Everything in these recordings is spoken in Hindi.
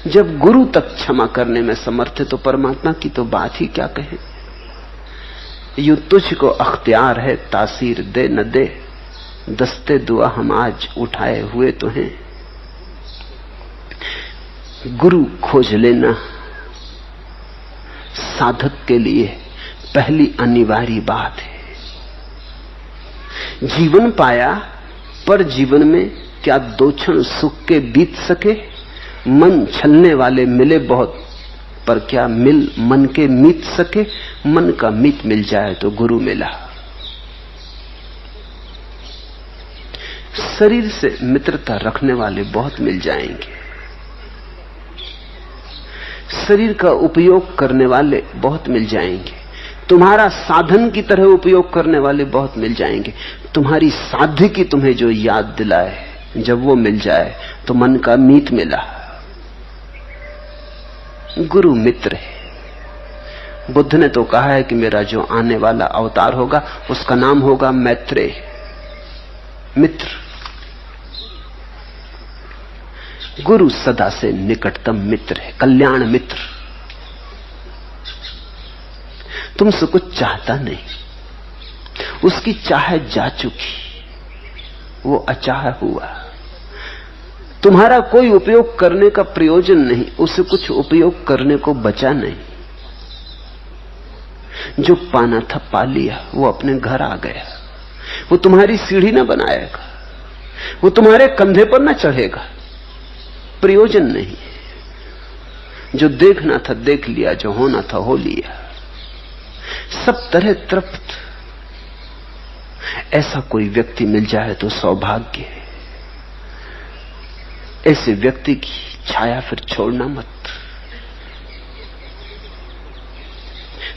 जब गुरु तक क्षमा करने में समर्थ है तो परमात्मा की तो बात ही क्या कहे। यूं तुझको अख्तियार है तासीर दे न दे, दस्ते दुआ हम आज उठाए हुए तो हैं। गुरु खोज लेना साधक के लिए पहली अनिवार्य बात है। जीवन पाया पर जीवन में क्या दो क्षण सुख के बीत सके। मन छलने वाले मिले बहुत, पर क्या मिल मन के मीत सके। मन का मीत मिल जाए तो गुरु मिला। शरीर से मित्रता रखने वाले बहुत मिल जाएंगे, शरीर का उपयोग करने वाले बहुत मिल जाएंगे, तुम्हारा साधन की तरह उपयोग करने वाले बहुत मिल जाएंगे। तुम्हारी साध्य की तुम्हें जो याद दिलाए, जब वो मिल जाए तो मन का मीत मिला। गुरु मित्र है। बुद्ध ने तो कहा है कि मेरा जो आने वाला अवतार होगा उसका नाम होगा मैत्रेय, मित्र। गुरु सदा से निकटतम मित्र है, कल्याण मित्र। तुमसे कुछ चाहता नहीं, उसकी चाह जा चुकी, वो अचाह हुआ। तुम्हारा कोई उपयोग करने का प्रयोजन नहीं, उसे कुछ उपयोग करने को बचा नहीं। जो पाना था पा लिया, वो अपने घर आ गया। वो तुम्हारी सीढ़ी ना बनाएगा, वो तुम्हारे कंधे पर ना चढ़ेगा, प्रयोजन नहीं। जो देखना था देख लिया, जो होना था हो लिया, सब तरह तृप्त। ऐसा कोई व्यक्ति मिल जाए तो सौभाग्य है। ऐसे व्यक्ति की छाया फिर छोड़ना मत।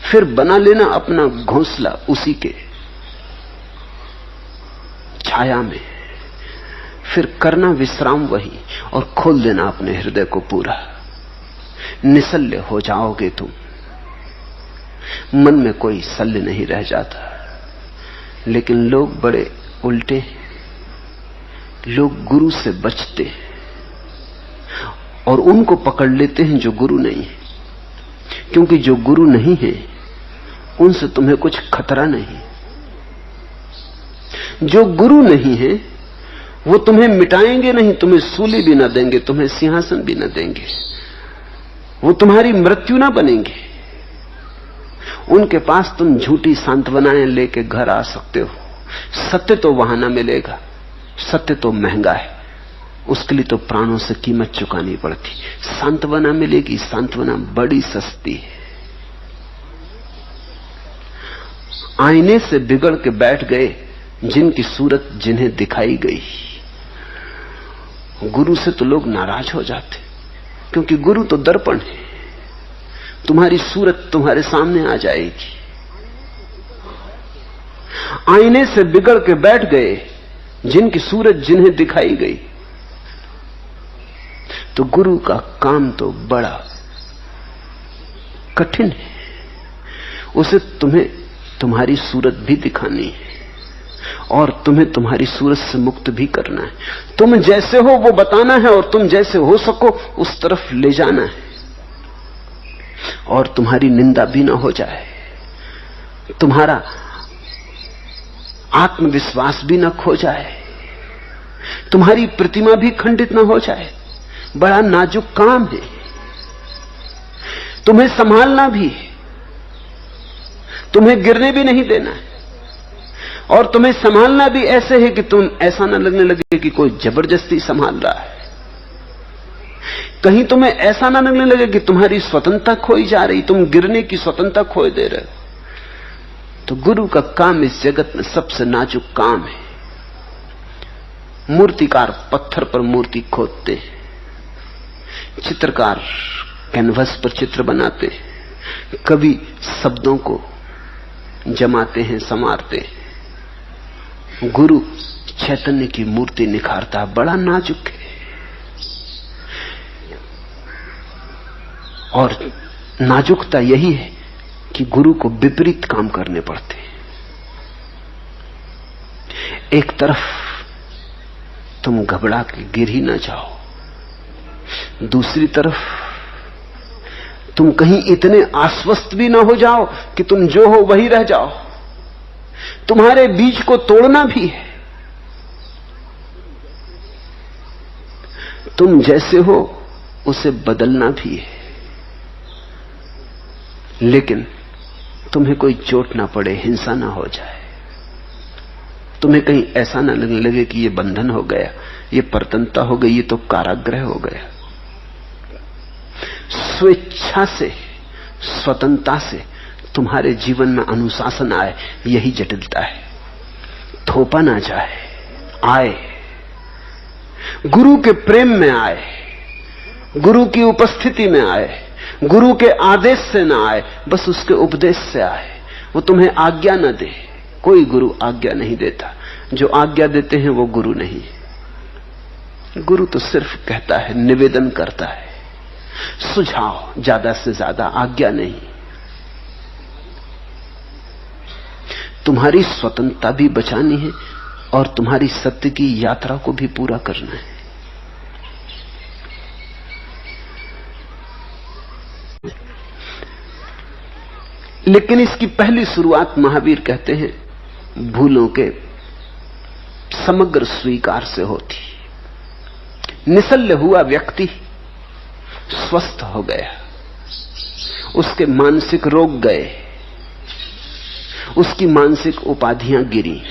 फिर बना लेना अपना घोंसला उसी के छाया में, फिर करना विश्राम वही और खोल देना अपने हृदय को पूरा। निसल्य हो जाओगे तुम। मन में कोई शल्य नहीं रह जाता। लेकिन लोग बड़े उल्टे हैं। लोग गुरु से बचते हैं और उनको पकड़ लेते हैं जो गुरु नहीं है। क्योंकि जो गुरु नहीं है उनसे तुम्हें कुछ खतरा नहीं। जो गुरु नहीं है वो तुम्हें मिटाएंगे नहीं, तुम्हें सूली भी ना देंगे, तुम्हें सिंहासन भी ना देंगे, वो तुम्हारी मृत्यु ना बनेंगे। उनके पास तुम झूठी सांत्वनाएं लेके घर आ सकते हो। सत्य तो वहां ना मिलेगा, सत्य तो महंगा है, उसके लिए तो प्राणों से कीमत चुकानी पड़ती। सांत्वना मिलेगी, सांत्वना बड़ी सस्ती है। आईने से बिगड़ के बैठ गए जिनकी सूरत जिन्हें दिखाई गई। गुरु से तो लोग नाराज हो जाते, क्योंकि गुरु तो दर्पण है। तुम्हारी सूरत तुम्हारे सामने आ जाएगी। आईने से बिगड़ के बैठ गए जिनकी सूरत जिन्हें दिखाई गई। तो गुरु का काम तो बड़ा कठिन है। उसे तुम्हें तुम्हारी सूरत भी दिखानी है और तुम्हें तुम्हारी सूरत से मुक्त भी करना है। तुम जैसे हो वो बताना है और तुम जैसे हो सको उस तरफ ले जाना है। और तुम्हारी निंदा भी ना हो जाए, तुम्हारा आत्मविश्वास भी ना खो जाए, तुम्हारी प्रतिमा भी खंडित ना हो जाए। बड़ा नाजुक काम है, तुम्हें संभालना भी है, तुम्हें गिरने भी नहीं देना है। और तुम्हें संभालना भी ऐसे है कि तुम ऐसा ना लगने लगे कि कोई जबरदस्ती संभाल रहा है। कहीं तुम्हें ऐसा ना लगने लगे कि तुम्हारी स्वतंत्रता खोई जा रही, तुम गिरने की स्वतंत्रता खोए दे रहे हो। तो गुरु का काम इस जगत में सबसे नाजुक काम है। मूर्तिकार पत्थर पर मूर्ति खोदते हैं, चित्रकार कैनवस पर चित्र बनाते हैं, कवि शब्दों को जमाते हैं, संवारते हैं। गुरु चैतन्य की मूर्ति निखारता, बड़ा नाजुक है। और नाजुकता यही है कि गुरु को विपरीत काम करने पड़ते हैं। एक तरफ तुम घबरा के गिर ही ना जाओ, दूसरी तरफ तुम कहीं इतने आश्वस्त भी ना हो जाओ कि तुम जो हो वही रह जाओ। तुम्हारे बीज को तोड़ना भी है। तुम जैसे हो उसे बदलना भी है, लेकिन तुम्हें कोई चोट ना पड़े, हिंसा ना हो जाए, तुम्हें कहीं ऐसा ना लगने लगे कि ये बंधन हो गया, ये परतंत्रता हो गई, ये तो कारागृह हो गया। स्वेच्छा से, स्वतंत्रता से तुम्हारे जीवन में अनुशासन आए, यही जटिलता है। थोपा ना जाए, आए, गुरु के प्रेम में आए, गुरु की उपस्थिति में आए, गुरु के आदेश से ना आए, बस उसके उपदेश से आए। वो तुम्हें आज्ञा न दे, कोई गुरु आज्ञा नहीं देता। जो आज्ञा देते हैं वो गुरु नहीं। गुरु तो सिर्फ कहता है, निवेदन करता है, सुझाव, ज्यादा से ज्यादा आज्ञा नहीं। तुम्हारी स्वतंत्रता भी बचानी है और तुम्हारी सत्य की यात्रा को भी पूरा करना है। लेकिन इसकी पहली शुरुआत महावीर कहते हैं भूलों के समग्र स्वीकार से होती। निसल्य हुआ व्यक्ति स्वस्थ हो गया, उसके मानसिक रोग गए, उसकी मानसिक उपाधियां गिरी।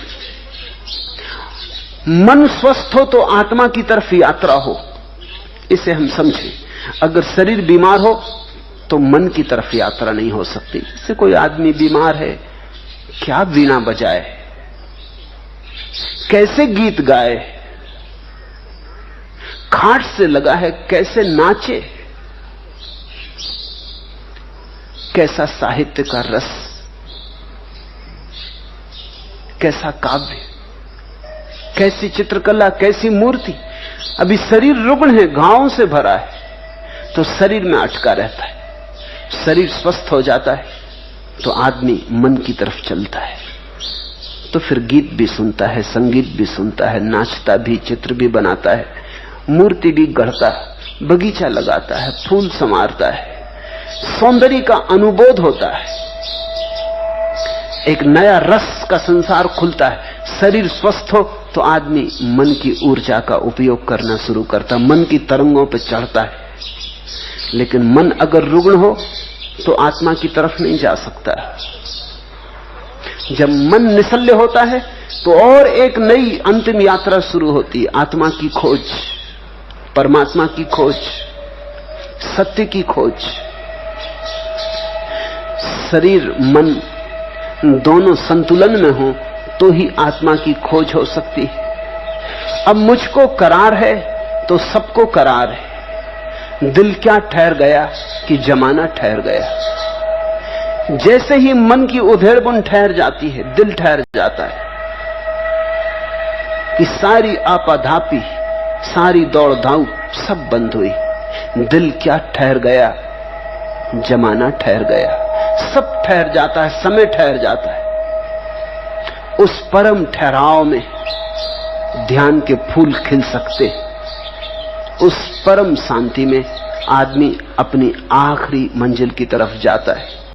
मन स्वस्थ हो तो आत्मा की तरफ यात्रा हो, इसे हम समझें। अगर शरीर बीमार हो तो मन की तरफ यात्रा नहीं हो सकती। इससे कोई आदमी बीमार है, क्या वीणा बजाए, कैसे गीत गाए, खाट से लगा है कैसे नाचे, कैसा साहित्य का रस, कैसा काव्य, कैसी चित्रकला, कैसी मूर्ति। अभी शरीर रुग्ण है, घावों से भरा है, तो शरीर में अटका रहता है। शरीर स्वस्थ हो जाता है तो आदमी मन की तरफ चलता है, तो फिर गीत भी सुनता है, संगीत भी सुनता है, नाचता भी, चित्र भी बनाता है, मूर्ति भी गढ़ता है, बगीचा लगाता है, फूल संवारता है, सौंदर्य का अनुबोध होता है, एक नया रस का संसार खुलता है। शरीर स्वस्थ हो तो आदमी मन की ऊर्जा का उपयोग करना शुरू करता, मन की तरंगों पर चढ़ता है। लेकिन मन अगर रुग्ण हो तो आत्मा की तरफ नहीं जा सकता। जब मन निसल्य होता है तो और एक नई अंतिम यात्रा शुरू होती है, आत्मा की खोज, परमात्मा की खोज, सत्य की खोज। शरीर मन दोनों संतुलन में हो तो ही आत्मा की खोज हो सकती है। अब मुझको करार है तो सबको करार है। दिल क्या ठहर गया कि जमाना ठहर गया। जैसे ही मन की उधेड़बुन ठहर जाती है, दिल ठहर जाता है कि सारी आपाधापी, सारी दौड़ धाऊ सब बंद हुई। दिल क्या ठहर गया, जमाना ठहर गया, सब ठहर जाता है, समय ठहर जाता है। उस परम ठहराव में ध्यान के फूल खिल सकते। उस परम शांति में आदमी अपनी आखिरी मंजिल की तरफ जाता है।